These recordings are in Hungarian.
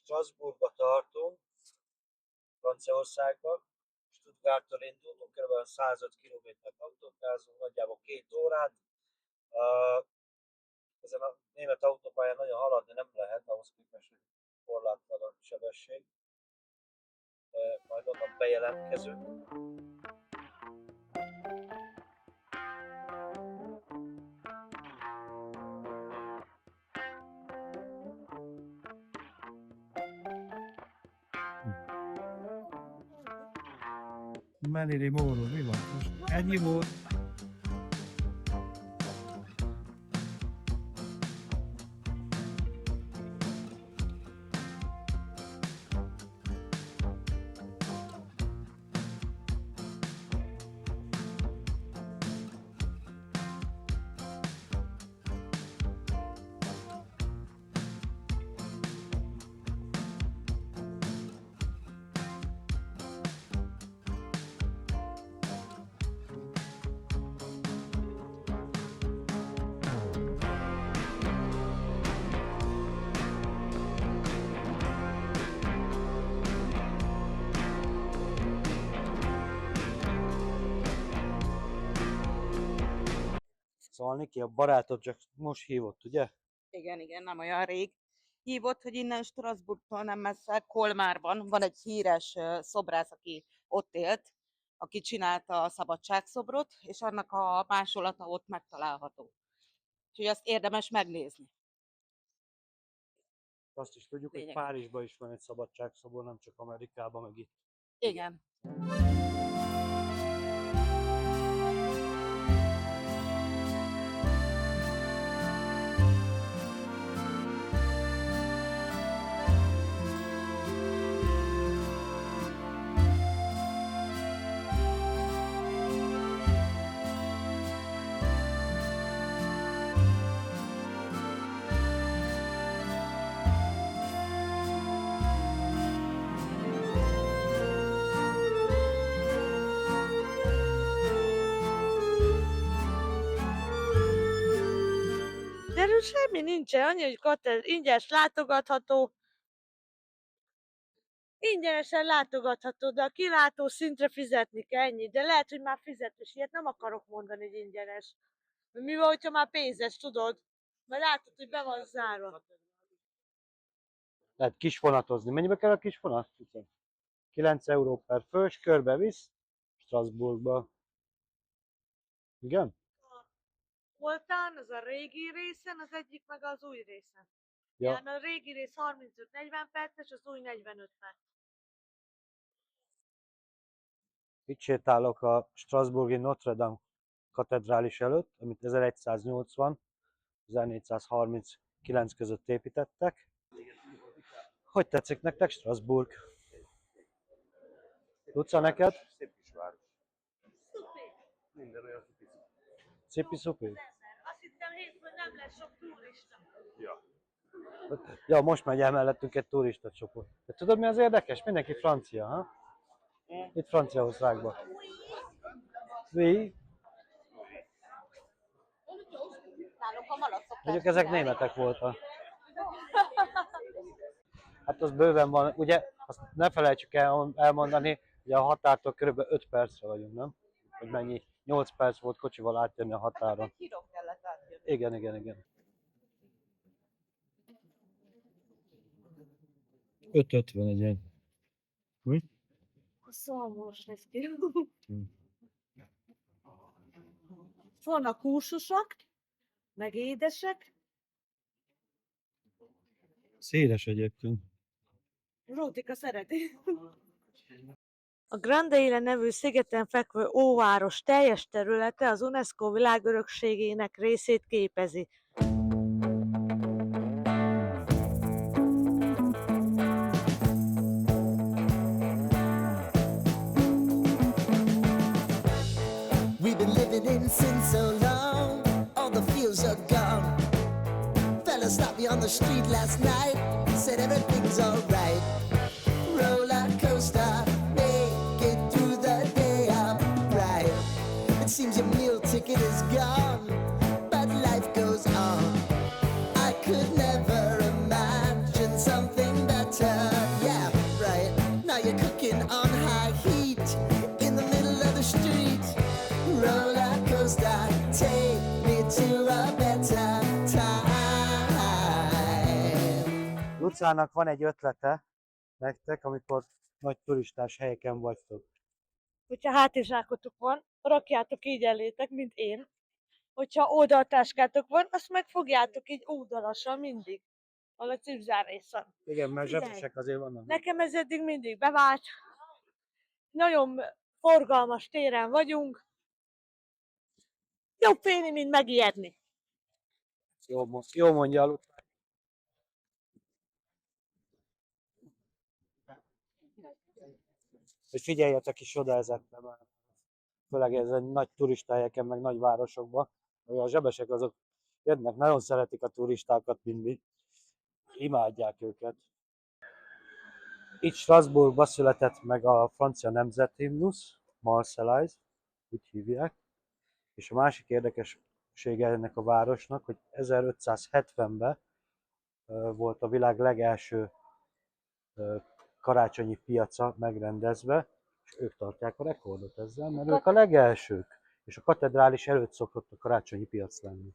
Strasbourgba tartunk, Franciaországba. Stuttgarttól indultunk, kb. 105 km-t autóztunk, nagyjából 2 órát. Ezen a német autópályán nagyon haladni nem lehet, ahhoz képest, hogy korlátlan a sebesség. Majd onnan bejelentkezünk. Marilyn Monroe, mi van most? Ennyi volt? Szóval Niki, a barátod csak most hívott, ugye? Igen, nem olyan rég. Hívott, hogy innen Strasbourgtól nem messze, Kolmárban van egy híres szobrász, aki ott élt, aki csinálta a szabadságszobrot, és annak a másolata ott megtalálható. Úgyhogy azt érdemes megnézni. Azt is tudjuk, Lényeg. hogy Párizsban is van egy szabadságszobor, nem csak Amerikában, meg itt. Igen. De semmi nincsen, annyi, hogy ingyenes látogatható. Ingyenesen látogatható, de a kilátó szintre fizetni kell, ennyi. De lehet, hogy már fizetős, ilyet nem akarok mondani, hogy ingyenes. Mi van, hogyha már pénzes, tudod? Mert látod, hogy be van zárva. Lehet kisfonatozni. Mennyibe kell a kisfonat? 9 euró per fős, körbevisz Strasbourgba. Igen? Voltán, az a régi részen, az egyik meg az új részen. Ja. Yani a régi rész 35-40 perces, az új 45 perc. Itt sétálok a Strasbourgi Notre Dame katedrális előtt, amit 1180-1439 között építettek. Hogy tetszik nektek Strasbourg? Luca, neked? Szép kis város. Minden olyan pici. Szipi-szupi? Azt hittem hétfőn nem lesz sok turista. Ja. Ja, most megy el mellettünk egy turista csoport. De tudod, mi az érdekes? Mindenki francia, ha? Itt Franciaországban. Oui. Nálunk a malaszok. Mondjuk ezek németek voltak. Hát az bőven van, ugye azt ne felejtsük el elmondani, hogy a határtól kb. 5 percre vagyunk, nem? Hogy mennyi? 8 perc volt kocsival átjönni a határon. Híron kellett átjönni. Igen. 5,50 egy ilyen. Mi? Szalmos lesz ki. Vannak húsosak, meg édesek. Széles egyébként. Rótika szereti. A Grande Ile nevű szigeten fekvő óváros teljes területe az UNESCO világörökségének részét képezi. We've been living in sin so long, all the fields are gone. Fella stopped me on the street last night, said everything's alright. Roller coaster, make it through the day, I'm right. It seems your meal ticket is gone, but life goes on. I could never imagine something better. Lucának van egy ötlete nektek, amikor nagy turistás helyeken vagytok. Hogyha hátizsákotok van, rakjátok így elétek, mint én. Hogyha oldaltáskátok van, azt megfogjátok így oldalasan mindig. A cipzár részen. Igen, mert Figyelj. zsebesek azért vannak. Nekem ez eddig mindig bevált. Nagyon forgalmas téren vagyunk. Jobb félni, mint megijedni. Jó mondja a Lucán. És figyeljetek is oda ezekre, mert főleg ezen nagy turistáhelyeken, meg nagy városokban, hogy a zsebesek azok jönnek, nagyon szeretik a turistákat mindig. Imádják őket. Itt Strasbourgban született meg a francia nemzethimnusz, Marseillaise, úgy hívják. És a másik érdekessége ennek a városnak, hogy 1570-ben volt a világ legelső karácsonyi piaca megrendezve, és ők tartják a rekordot ezzel, mert ők a legelsők. És a katedrális előtt szokott a karácsonyi piac lenni.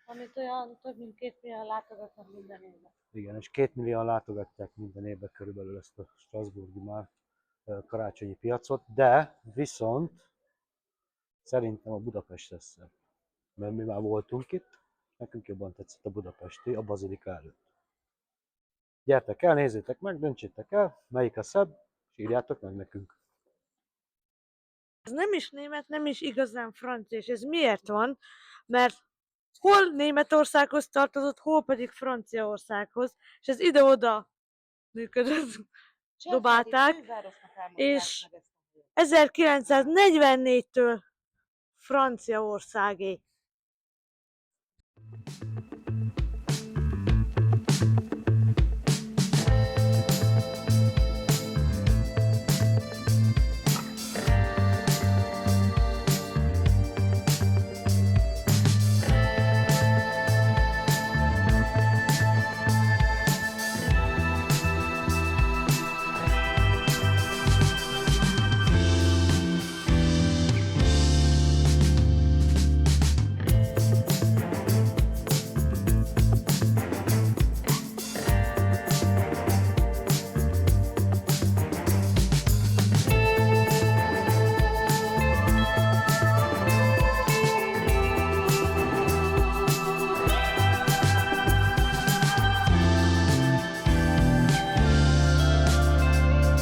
Amit olyan több mint 2 millió látogatnak minden évben. Igen, és 2 millióan látogatják minden évben körülbelül ezt a strasbourgi már karácsonyi piacot, de viszont szerintem a Budapest lesz szebb. Mert mi már voltunk itt, nekünk jobban tetszett a budapesti, a bazilika előtt. Gyertek el, nézzétek meg, döntsétek el, melyik a szebb, és írjátok meg nekünk. Ez nem is német, nem is igazán francia, és ez miért van? Mert hol Németországhoz tartozott, hol pedig Franciaországhoz, és ez ide-oda működött. Dobálták, és 1944-től Franciaországé.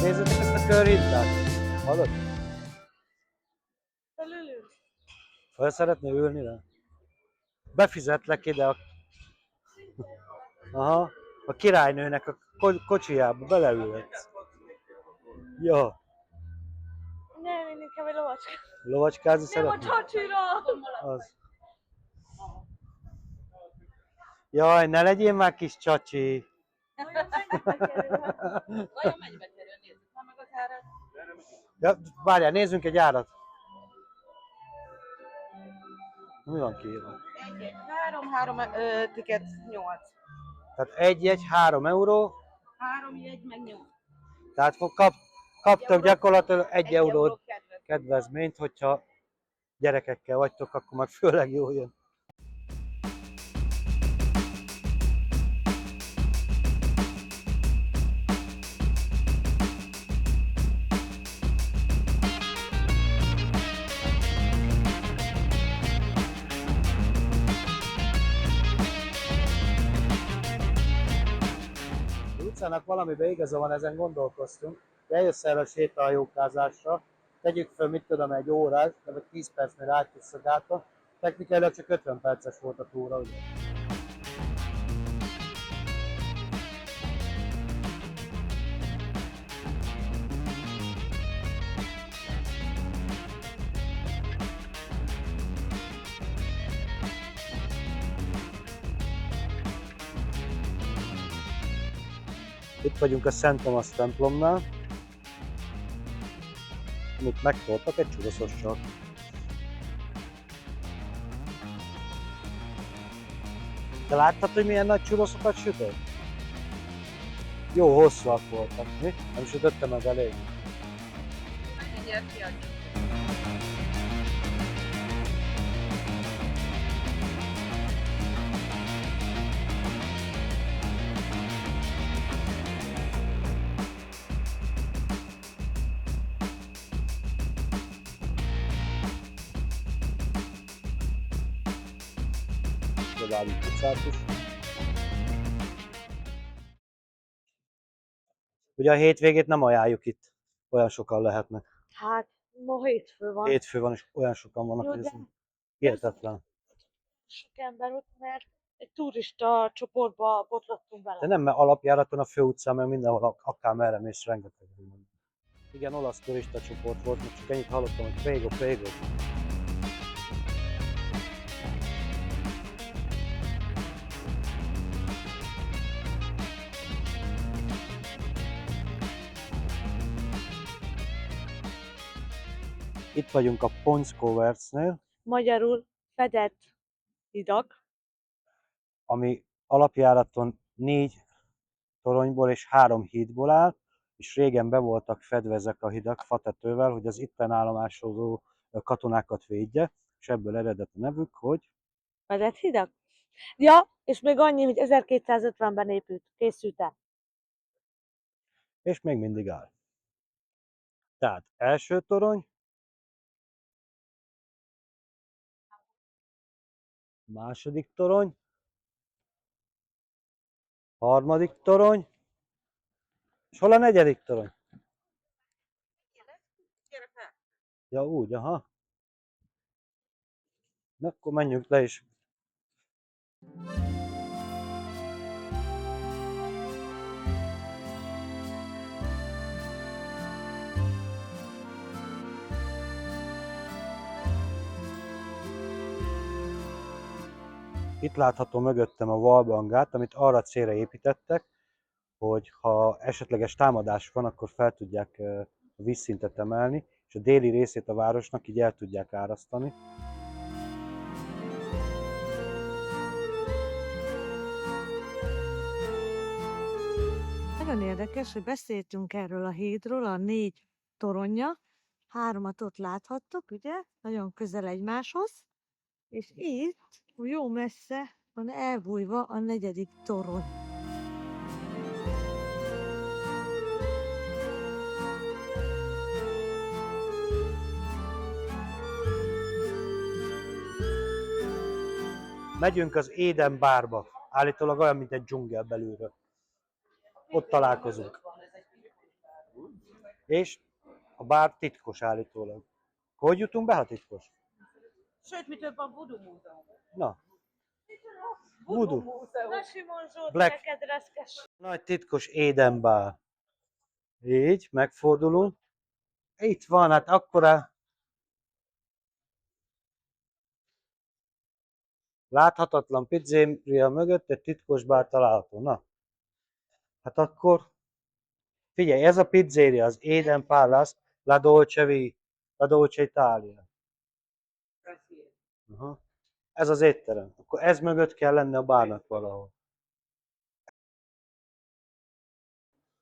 Nézzétek ezt a körhintát! Hallod? Felülül. Fel szeretné ülni rá? Befizetlek ide a királynőnek a kocsijába, beleülhetsz. Jó. Nem, én inkább egy lovacska. Lovacskázni Nem a szeretnél? csacsira! Az. Jaj, ne legyél már kis csacsi! Vajon mennyibe kerül? Nézzük már meg az árat. Ja, várjál, nézzünk egy árat. Mi van kiírva? 3 tiket 8. Tehát egy jegy 3 euró, 3 jegy meg 8. tehát kaptok gyakorlatilag 1 eurót kedvezmény. kedvezményt, hogyha gyerekekkel vagytok, akkor meg főleg jó jön. Lucának valamiben igaza van, ezen gondolkoztunk. Eljössz el a sétahajókázásra, tegyük föl, mit tudom, egy órás, vagy 10 percnél átjössz a gáton, technikailag csak 50 perces volt a túra, ugye? Itt vagyunk a Szent Thomas templomnál, amit megtoltak egy csúszossal. Te láttad, hogy milyen nagy csúszokat sütött? Jó hosszúak voltak, mi? Nem sütötte meg elég. Mindjárt kiadjuk. Dávid utcát is. Ugye a hétvégét nem ajánljuk itt, olyan sokan lehetnek. Hát, ma hétfő van. Hétfő van, és olyan sokan vannak, Jó, hogy ez de hihetetlen. sok ember ott, mert egy turista csoportba botlottunk bele. De nem, mert alapjáraton a főutcán, mert mindenhol akár merre mész, rengeteg van. Igen, olasz turista csoport volt, most csak ennyit hallottam, hogy prego, prego. Itt vagyunk a Pons-Kovercnél, Magyarul fedett hidak. ami alapjáraton 4 toronyból és 3 hídból áll, és régen be voltak fedve ezek a hidak fatetővel, hogy az itten állomásozó katonákat védje, és ebből eredet a nevük, hogy Fedett hidak? Ja, és még annyi, hogy 1250-ben készült el. és még mindig áll. Tehát első torony, második torony, harmadik torony, és hol a negyedik torony? Ja úgy, aha. Na, akkor menjünk le is. Itt látható mögöttem a Walbangát, amit arra célra építettek, hogy ha esetleges támadás van, akkor fel tudják a vízszintet emelni, és a déli részét a városnak így el tudják árasztani. Nagyon érdekes, hogy beszéltünk erről a hídról, a 4 toronja. 3-at ott láthattok, ugye? Nagyon közel egymáshoz. És itt, jó messze van elbújva a 4. torony. Megyünk az Éden bárba, állítólag olyan, mint egy dzsungel belülről. Ott találkozunk. És a bár titkos állítólag. Hogy jutunk be, ha titkos? Sőt, mi több a Voodoo Múzeum. Na, Voodoo. Na Simon Zsolt, Black. neked reszkes. Nagy titkos Éden bár. Így, megfordulunk. Itt van, hát akkora... Láthatatlan pizzéria mögött egy titkos bár található. Na, hát akkor figyelj, ez a pizzéria, az Eden Palace, La Dolce Italia. Aha. Ez az étterem. Akkor ez mögött kell lenni a bárnak valahol.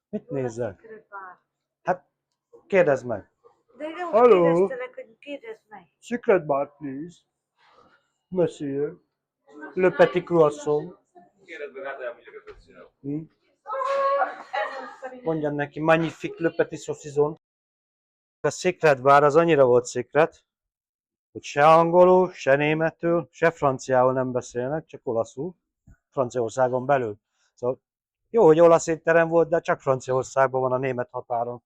Mit nézel? Hát, kérdezd meg. De én most Hello. kérdeztelek, hogy kérdezd meg. Secret bar, please. Monsieur. Le petit croissant. Kérdezd meg, hát elmondjuk a köszönöm. Mondjam neki, magnifique le petit saucisson. A secret bar az annyira volt secret, hogy se angolul, se németül, se franciául nem beszélnek, csak olaszul. Franciaországon belül. Szóval jó, hogy olasz étterem volt, de csak Franciaországban van a német határon.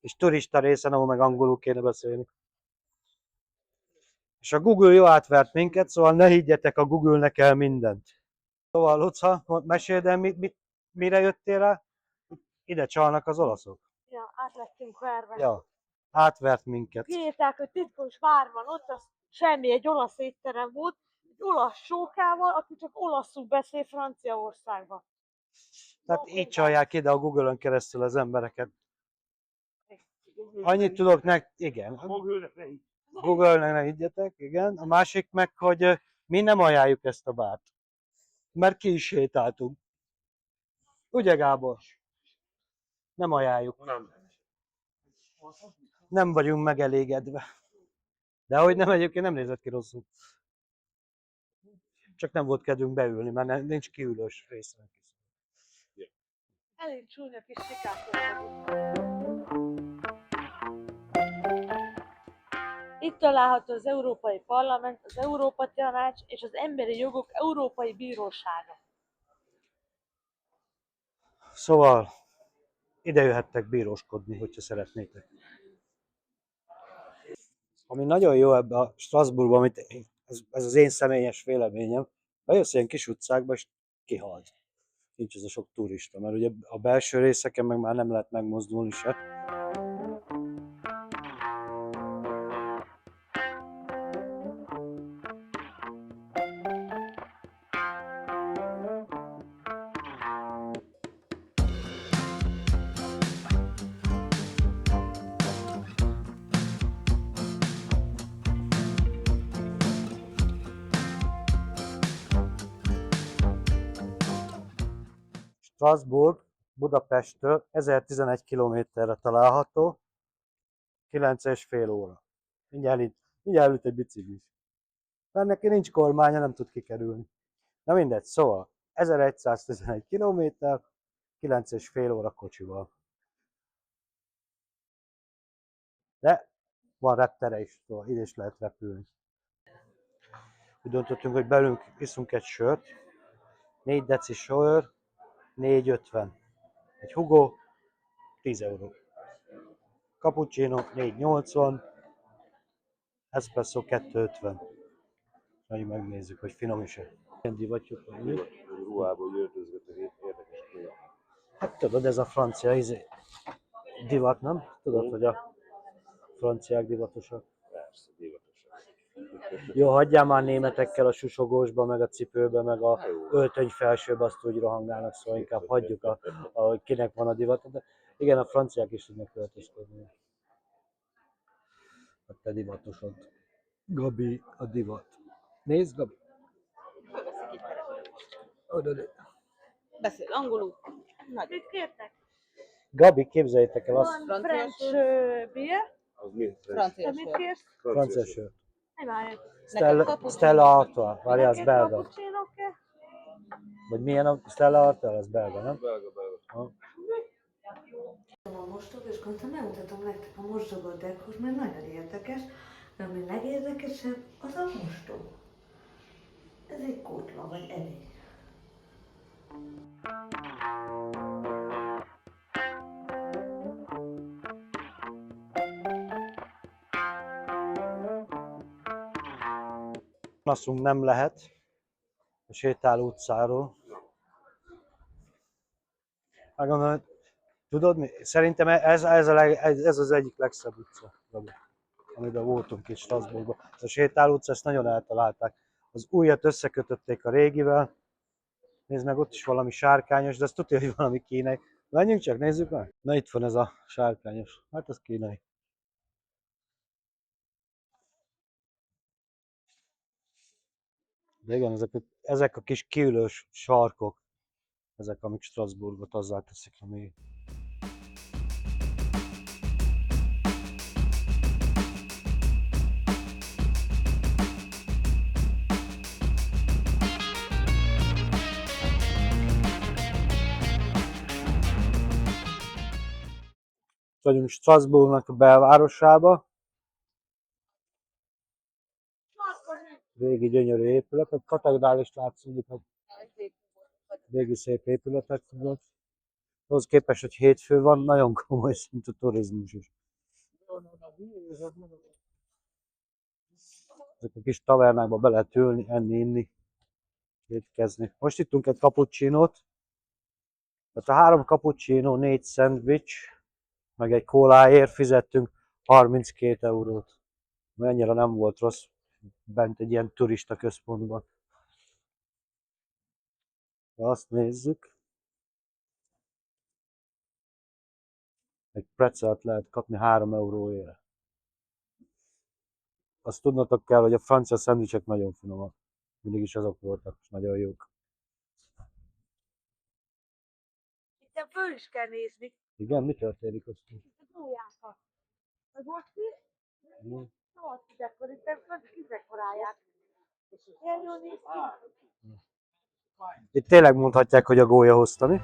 És turista részen, ahol meg angolul kéne beszélni. És a Google jó átvert minket, szóval ne higgyetek a Google-nek el mindent. Szóval Luca, meséld el, mire jöttél rá? Ide csalnak az olaszok. Ja, át lettünk verve. Ja, átvert minket. Kiírták, hogy titkos bár van ott, az semmi, egy olasz étterem volt, egy olasz sókával, aki csak olaszul beszél Franciaországban. Tehát így csalják ide a Google-ön keresztül az embereket. Annyit tudok igen. Google-nek ne higgyetek, igen. A másik meg, hogy mi nem ajánljuk ezt a bárt. Mert ki is sétáltunk. Ugye, Gábor? Nem ajánljuk. Nem vagyunk megelégedve. De ahogy nem egyébként nem nézett ki rosszul. Csak nem volt kedvünk beülni, mert nincs kiülős részre. Elég csúnya kis sikátor. Itt található az Európai Parlament, az Európa Tanács és az Emberi Jogok Európai Bírósága. Szóval ide jöhettek bíróskodni, hogyha szeretnétek. Ami nagyon jó ebbe a Strasbourgban, amit ez az én személyes véleményem, bejössz ilyen kis utcákba, és kihalsz. Nincs ez a sok turista, mert ugye a belső részeken meg már nem lehet megmozdulni se. Strasbourg Budapesttől 1011 kilométerre található, 9,5 óra. Mindjárt előtt egy biciklis. Mert neki nincs kormánya, nem tud kikerülni. Na mindegy, szóval 1111 kilométer, 9,5 óra kocsival. De van reptere is, szóval ide is lehet repülni. Úgy döntöttünk, hogy belünk iszunk egy sört, 4 deci sör, 4,50. Egy Hugo, 10 euró. Cappuccino, 4,80. Espresso, 2,50. Majd megnézzük, hogy finom is-e. Ilyen divatjuk van, mi? Ruhából öltözgetek, érdekes kölyök. Hát tudod, ez a francia divat, nem? Tudod, hogy a franciák divatosak. Persze, divatosak. Jó, hagyjál már németekkel a susogósba, meg a cipőbe, meg a öltöny felsőbe, azt úgy rohangálnak, szóval inkább hagyjuk, hogy kinek van a divat. De igen, a franciák is tudnak költözködni. A te divatosod. Gabi, a divat. Nézd, Gabi. Oda. Beszél angolul. Nagy. Mit kértek? Gabi, képzeljétek el azt, Van Francia French beer. Az mi? Francia Te mit sör. kérsz? francia sör. Nem várj. Stella Artois, várjál, az Neked belga. cappuccino kell? Vagy milyen a Stella Artois, az belga, nem? Belga. Ha. A mostok, és gondoltam, megmutatom nektek a mostogat dekkos, mert nagyon érdekes, de ami legérdekesebb, az a mostok. Ez egy kótla, vagy edény. Panaszunk nem lehet a sétáló utcáról. Megmondom, hogy tudod mi? Szerintem ez az egyik legszebb utca, Gabi, amiben voltunk itt Strasbourgban. A sétáló utca, ezt nagyon eltalálták. Az újat összekötötték a régivel. Nézd meg, ott is valami sárkányos, de azt tudja, hogy valami kínai. Menjünk csak, nézzük meg. Na itt van ez a sárkányos. Hát az kínai. De igen, ezek a kis kiülős sarkok, ezek, amik Strasbourgot azzá teszik, ami... Vagyunk Strasbourgnak a belvárosába. Régi gyönyörű épület, egy katedrális látszik, hogy régi szép épületek tudod. Ahhoz képest, hogy hétfő van, nagyon komoly szintű turizmus is. Ezek a kis tavernákba be lehet ülni, enni, inni, étkezni. Most ittunk egy cappuccinót. Tehát a 3 cappuccino, 4 szendvics, meg egy kóláért fizettünk 32 eurót. Ennyire nem volt rossz bent egy ilyen turista központban. Ha azt nézzük, egy pretzelt lehet kapni 3 euróért. Azt tudnotok kell, hogy a francia szendvicsek nagyon finomak. Mindig is azok voltak, és nagyon jók. Itt föl is kell nézni. Igen, mi történik ott? A gólyákat. Az most is? Szóval akkor itt kizekorálják. Ilyen jól néz ki. Itt tényleg mondhatják, hogy a gólya hozta, mi?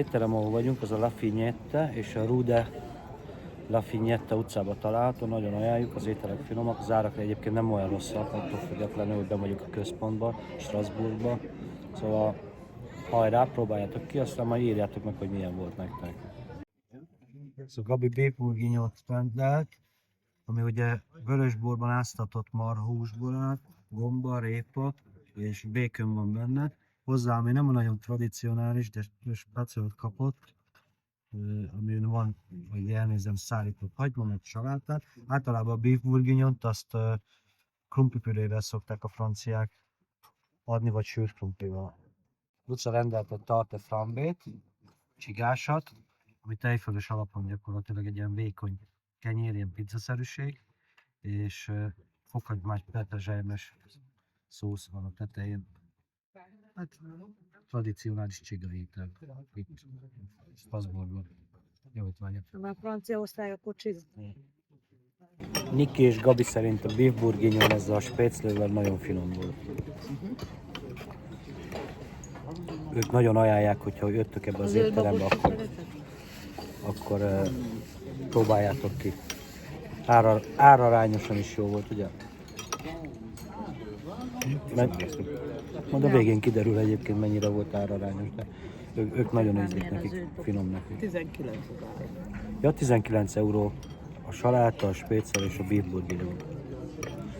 étterem, ahol vagyunk, az a Lafayette és a Rue de Lafayette utcában található, nagyon ajánljuk, az ételek finomak, az árak egyébként nem olyan rosszak, attól függetlenül, hogy ben vagyunk a központban, Strasbourgban. Szóval hajrá, próbáljátok ki, aztán majd írjátok meg, hogy milyen volt nektek. Szóval Gabi beef bourguignot rendelt, ami ugye vörösborban áztatott marhahúsból áll, gomba, répa és bacon van benne. Hozzá, ami nem nagyon tradicionális, de speciált kapott, amin van, hogy elnézem, szárított hagyma, meg salátát. Általában a beef bourguignont azt krumplipürével szokták a franciák adni, vagy sült krumplival. Luca rendelt egy tarte flambét, csigásat, ami tejfölös alapon gyakorlatilag egy ilyen vékony kenyér, ilyen pizzaszerűség, és fokhagymás petrezselymes szósz van a tetején. Hát tradicionális csiga étel itt Strasbourgban. Jó étvágyat! Ha már Franciaország, akkor csiga. Niki és Gabi szerint a beef bourguignon ezzel a spéclővel nagyon finom volt. Ők nagyon ajánlják, hogyha jöttök ebbe az étterembe, akkor próbáljátok ki. Árarányosan is jó volt, ugye? Majd a végén kiderül egyébként, mennyire volt árarányos, de ők nagyon ízlik nekik, finom nekik. 19 Ja, 19 euró a saláta, a spéccel és a beef bourguignon.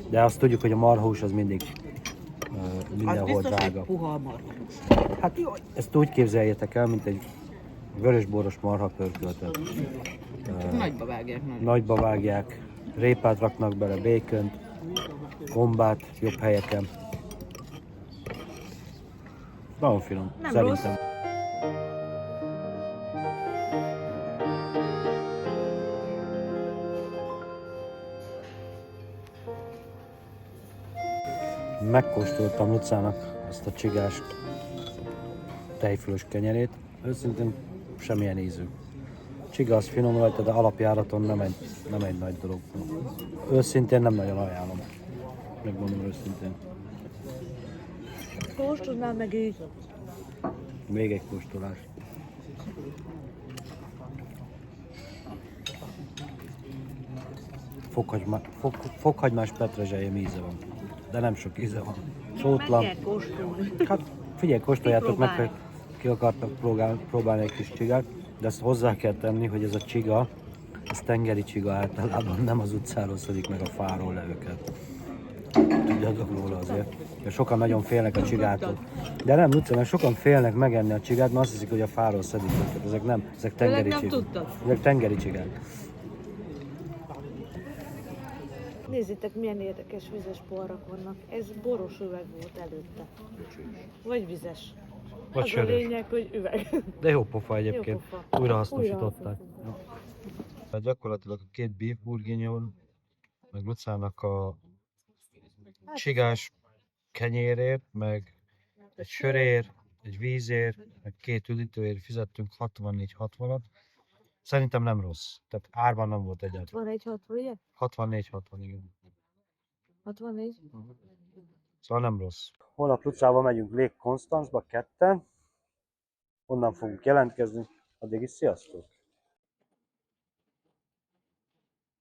De azt tudjuk, hogy a marhahús az mindig mindenhol drága. puha marhahús. Hát ezt úgy képzeljétek el, mint egy vörösboros marha pörköltet. Nagyba vágják. Nagyba vágják, répát raknak bele, bacont, gombát jobb helyeken. Nagyon finom, Nem szerintem. Megkóstoltam Lucának ezt a csigás tejfölös kenyerét. Őszintén semmilyen ízű. Csiga az finom rajta, de alapjáraton nem egy nagy dolog. Őszintén nem nagyon ajánlom. Megmondom őszintén. Kóstolnám meg így. Még egy kóstolás. Fokhagymás petrezselyem íze van. De nem sok íze van. Sótlan. Meg kell kóstolni. Hát figyelj, kóstoljátok meg, hogy ki akartak próbálni egy kis csigát, de ezt hozzá kell tenni, hogy ez a csiga, ez tengeri csiga általában, nem az utcáról szedik meg a fáról le őket. Tudjátok róla azért. Mert sokan nagyon félnek a csigától. De nem, Luca, mert sokan félnek megenni a csigát, mert azt hiszik, hogy a fáról szedik őket. Ezek nem, ezek tengeri csigák. Ezek tengeri csigák. Nézzétek, milyen érdekes vizes porrak vannak. Ez boros üveg volt előtte. Vagy vizes. Vagy Az a sörös. lényeg, hogy üveg. De jó pofa egyébként. Jó pofa. Újra hasznosították. Újrahasznosították. Hát gyakorlatilag a két beef bourguignon, meg Lucának a csigás kenyérért, meg egy sörért, egy vízért, meg két üdítőért fizettünk 64-60-at. Szerintem nem rossz. Tehát árban nem volt egyáltalán. 61-60, ugye? 64-60, igen. 64? Szóval nem rossz. Holnap Lucával megyünk Lake Constance-ba ketten. Onnan fogunk jelentkezni. Addig is sziasztok!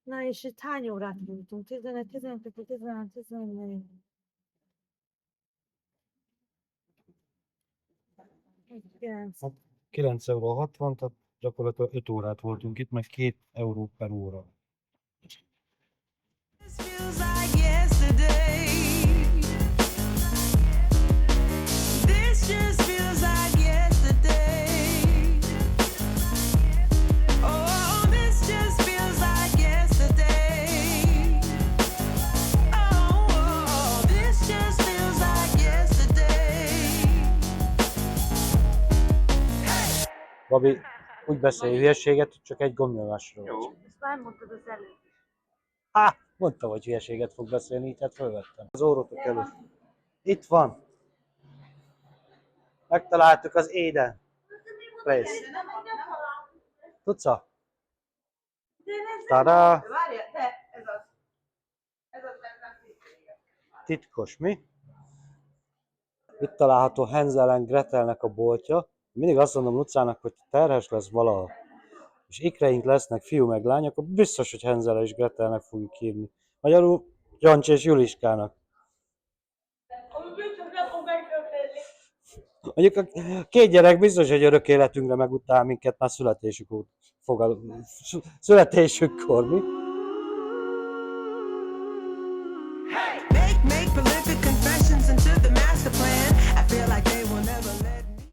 Na és itt hány órát voltunk? 11, 12, 13, 14. 9. 9,60 euró, tehát gyakorlatilag 5 órát voltunk itt, meg 2 euró per óra. Feels like yesterday. This just feels like yesterday. Oh, this just feels like yesterday. Oh, this just feels like yesterday. Gabi, úgy beszélj hülyeséget, hogy csak egy gomnyomásról. Jó. Ezt már mondtad az előtt. Mondtam, hogy hülyeséget fog beszélni, így hát fölvettem. Az órótok előtt. Itt van. Megtaláltuk az Eden Place. Tudsz? Tada! Titkos, mi? Itt található Hansel and Gretelnek a boltja. Mindig azt mondom Lucának, hogy terhes lesz valaha, és ikreink lesznek, fiú meg lány, akkor biztos, hogy Henzele és Gretelnek fogjuk hívni. Magyarul Jancsi és Juliskának. Mondjuk a két gyerek biztos, hogy örök életünkre megutál minket már születésük óta. Születésükkor, mi?